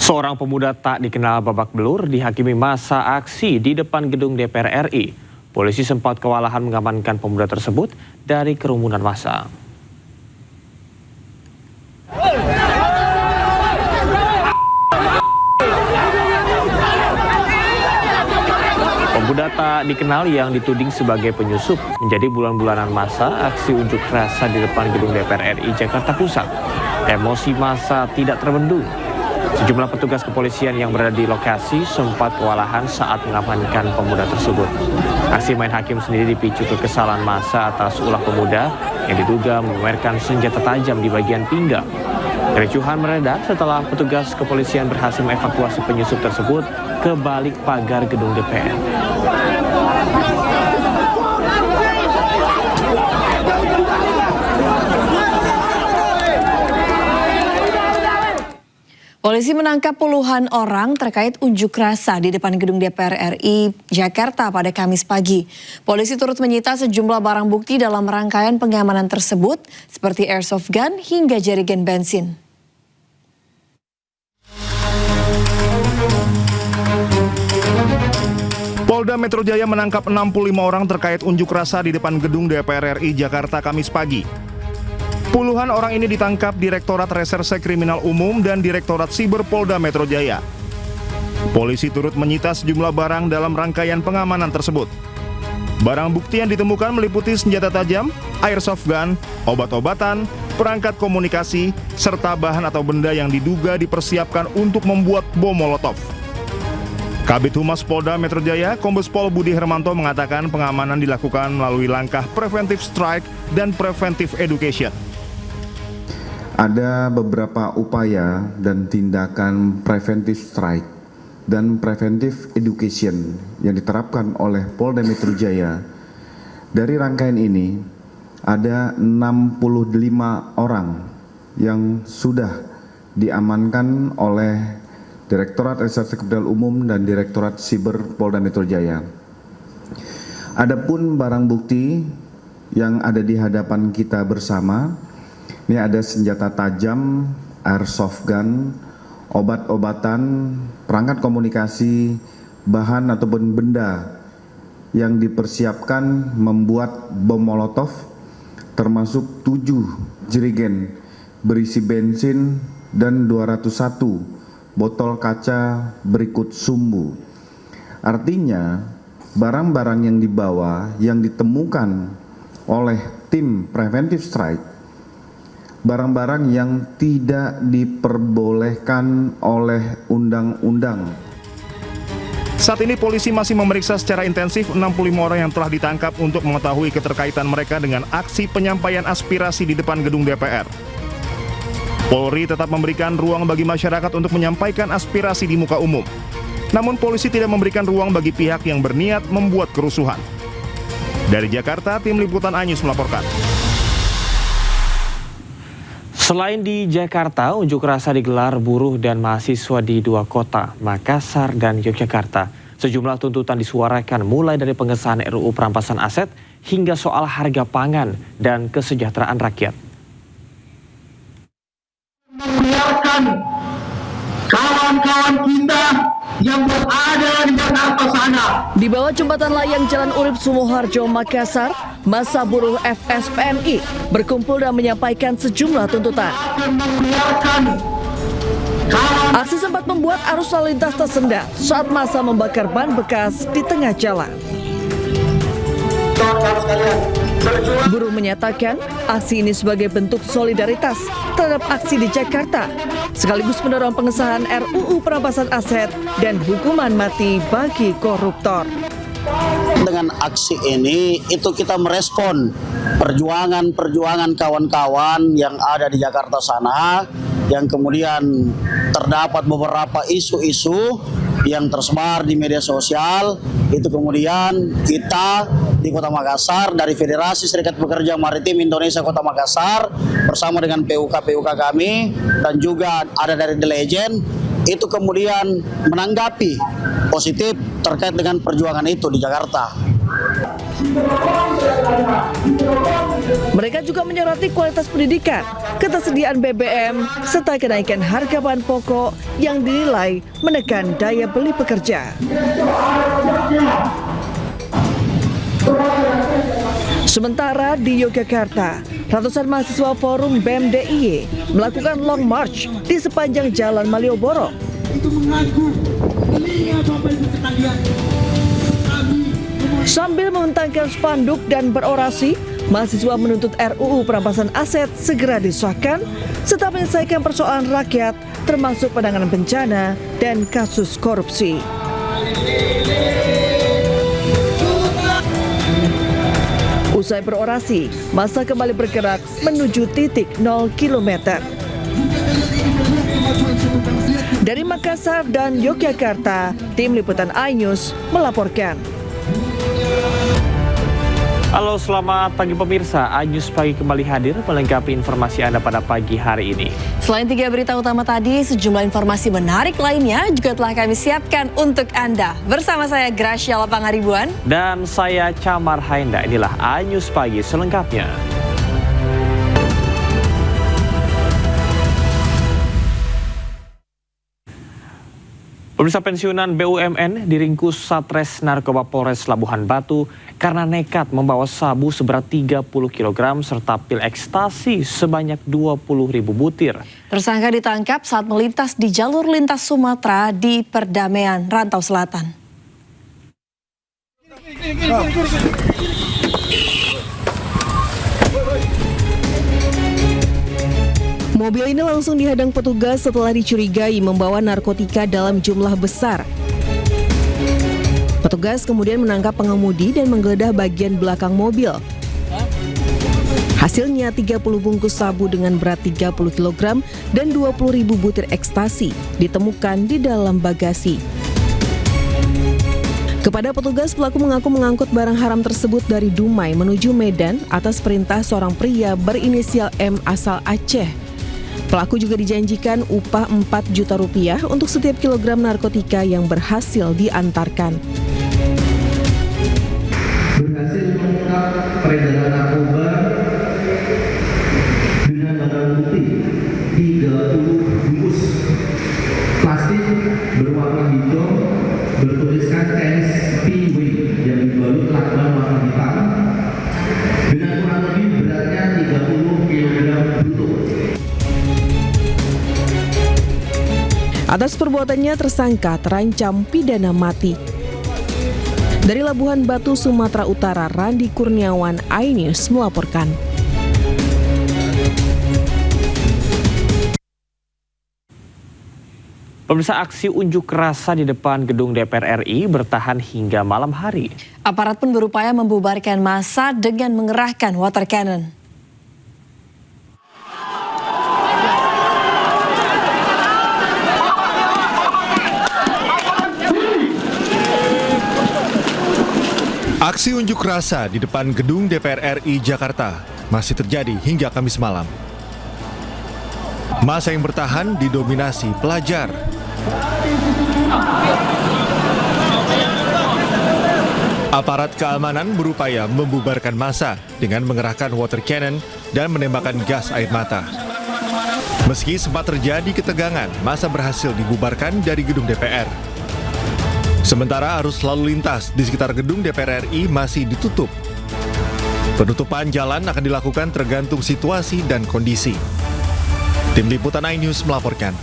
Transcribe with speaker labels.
Speaker 1: Seorang pemuda tak dikenal babak belur dihakimi massa aksi di depan gedung DPR RI. Polisi sempat kewalahan mengamankan pemuda tersebut dari kerumunan massa. Pemuda tak dikenal yang dituding sebagai penyusup menjadi bulan-bulanan massa aksi unjuk rasa di depan gedung DPR RI Jakarta Pusat. Emosi massa tidak terbendung. Sejumlah petugas kepolisian yang berada di lokasi sempat kewalahan saat mengamankan pemuda tersebut. Aksi main hakim sendiri dipicu kekesalan massa atas ulah pemuda yang diduga memamerkan senjata tajam di bagian pinggang. Kericuhan mereda setelah petugas kepolisian berhasil mengevakuasi penyusup tersebut ke balik pagar gedung DPR.
Speaker 2: Polisi menangkap puluhan orang terkait unjuk rasa di depan gedung DPR RI Jakarta pada Kamis pagi. Polisi turut menyita sejumlah barang bukti dalam rangkaian pengamanan tersebut seperti airsoft gun hingga jerigen bensin.
Speaker 3: Polda Metro Jaya menangkap 65 orang terkait unjuk rasa di depan gedung DPR RI Jakarta Kamis pagi. Puluhan orang ini ditangkap Direktorat Reserse Kriminal Umum dan Direktorat Siber Polda Metro Jaya. Polisi turut menyita sejumlah barang dalam rangkaian pengamanan tersebut. Barang bukti yang ditemukan meliputi senjata tajam, airsoft gun, obat-obatan, perangkat komunikasi, serta bahan atau benda yang diduga dipersiapkan untuk membuat bom molotov. Kabid Humas Polda Metro Jaya, Kombes Pol Budi Hermanto mengatakan pengamanan dilakukan melalui langkah preventive strike dan preventive education.
Speaker 4: Ada beberapa upaya dan tindakan preventive strike dan preventive education yang diterapkan oleh Polda Metro Jaya. Dari rangkaian ini, ada 65 orang yang sudah diamankan oleh Direktorat Reserse Kriminal Umum dan Direktorat Siber Polda Metro Jaya. Adapun barang bukti yang ada di hadapan kita bersama, ini ada senjata tajam, airsoft gun, obat-obatan, perangkat komunikasi, bahan ataupun benda yang dipersiapkan membuat bom molotov, termasuk 7 jerigen berisi bensin dan 201 botol kaca berikut sumbu. Artinya, barang-barang yang dibawa, yang ditemukan oleh tim preventive strike, barang-barang yang tidak diperbolehkan oleh undang-undang.
Speaker 3: Saat ini polisi masih memeriksa secara intensif 65 orang yang telah ditangkap untuk mengetahui keterkaitan mereka dengan aksi penyampaian aspirasi di depan gedung DPR. Polri tetap memberikan ruang bagi masyarakat untuk menyampaikan aspirasi di muka umum. Namun polisi tidak memberikan ruang bagi pihak yang berniat membuat kerusuhan. Dari Jakarta, tim liputan Anyus melaporkan.
Speaker 1: Selain di Jakarta, unjuk rasa digelar buruh dan mahasiswa di dua kota, Makassar dan Yogyakarta. Sejumlah tuntutan disuarakan mulai dari pengesahan RUU perampasan aset hingga soal harga pangan dan kesejahteraan rakyat.
Speaker 5: Membiarkan kawan-kawan kita yang berada di Jakarta sana.
Speaker 2: Di bawah jembatan layang Jalan Urip Sumoharjo, Makassar, massa buruh FSPMI berkumpul dan menyampaikan sejumlah tuntutan. Aksi sempat membuat arus lalu lintas tersendat saat massa membakar ban bekas di tengah jalan. Buruh menyatakan aksi ini sebagai bentuk solidaritas terhadap aksi di Jakarta, sekaligus mendorong pengesahan RUU perampasan aset dan hukuman mati bagi koruptor.
Speaker 6: Dengan aksi ini itu kita merespon perjuangan kawan-kawan yang ada di Jakarta sana, yang kemudian terdapat beberapa isu-isu yang tersebar di media sosial. Itu kemudian kita di Kota Makassar dari Federasi Serikat Pekerja Maritim Indonesia Kota Makassar bersama dengan PUK kami dan juga ada dari The Legend, itu kemudian menanggapi positif terkait dengan perjuangan itu di Jakarta.
Speaker 7: Mereka juga menyoroti kualitas pendidikan, ketersediaan BBM, serta kenaikan harga bahan pokok yang dinilai menekan daya beli pekerja. Sementara di Yogyakarta, ratusan mahasiswa Forum BEM DIY melakukan long march di sepanjang Jalan Malioboro. Sambil membentangkan spanduk dan berorasi, mahasiswa menuntut RUU perampasan aset segera disahkan serta menyelesaikan persoalan rakyat termasuk penanganan bencana dan kasus korupsi. Usai berorasi, massa kembali bergerak menuju titik 0 km. Dari Makassar dan Yogyakarta, tim liputan iNews melaporkan.
Speaker 1: Halo, selamat pagi pemirsa. iNews Pagi kembali hadir melengkapi informasi Anda pada pagi hari ini.
Speaker 2: Selain 3 berita utama tadi, sejumlah informasi menarik lainnya juga telah kami siapkan untuk Anda. Bersama saya Gracia Lapangaribuan.
Speaker 1: Dan saya Camar Haenda. Inilah iNews Pagi selengkapnya. Pemirsa, pensiunan BUMN diringkus Satres Narkoba Polres Labuhan Batu karena nekat membawa sabu seberat 30 kg serta pil ekstasi sebanyak 20.000 butir.
Speaker 2: Tersangka ditangkap saat melintas di jalur lintas Sumatera di Perdamaian, Rantau Selatan. Mobil ini langsung dihadang petugas setelah dicurigai membawa narkotika dalam jumlah besar. Petugas kemudian menangkap pengemudi dan menggeledah bagian belakang mobil. Hasilnya 30 bungkus sabu dengan berat 30 kg dan 20.000 butir ekstasi ditemukan di dalam bagasi. Kepada petugas, pelaku mengaku mengangkut barang haram tersebut dari Dumai menuju Medan atas perintah seorang pria berinisial M asal Aceh. Pelaku juga dijanjikan upah 4 juta rupiah untuk setiap kilogram narkotika yang berhasil diantarkan.
Speaker 5: Berhasil mengungkap peredaran narkoba dengan barang bukti 30 bungkus plastik berwarna hijau bertuliskan Chinese PW yang dibalut lakban warna hitam dengan kurang lebih beratnya 30 kg bruto.
Speaker 7: Atas perbuatannya tersangka terancam pidana mati. Dari Labuhan Batu, Sumatera Utara, Randi Kurniawan, iNews melaporkan.
Speaker 1: Pemirsa, aksi unjuk rasa di depan gedung DPR RI bertahan hingga malam hari.
Speaker 2: Aparat pun berupaya membubarkan massa dengan mengerahkan water cannon.
Speaker 3: Aksi unjuk rasa di depan gedung DPR RI Jakarta masih terjadi hingga Kamis malam. Massa yang bertahan didominasi pelajar. Aparat keamanan berupaya membubarkan massa dengan mengerahkan water cannon dan menembakkan gas air mata. Meski sempat terjadi ketegangan, massa berhasil dibubarkan dari gedung DPR. Sementara arus lalu lintas di sekitar gedung DPR RI masih ditutup. Penutupan jalan akan dilakukan tergantung situasi dan kondisi. Tim Liputan iNews melaporkan.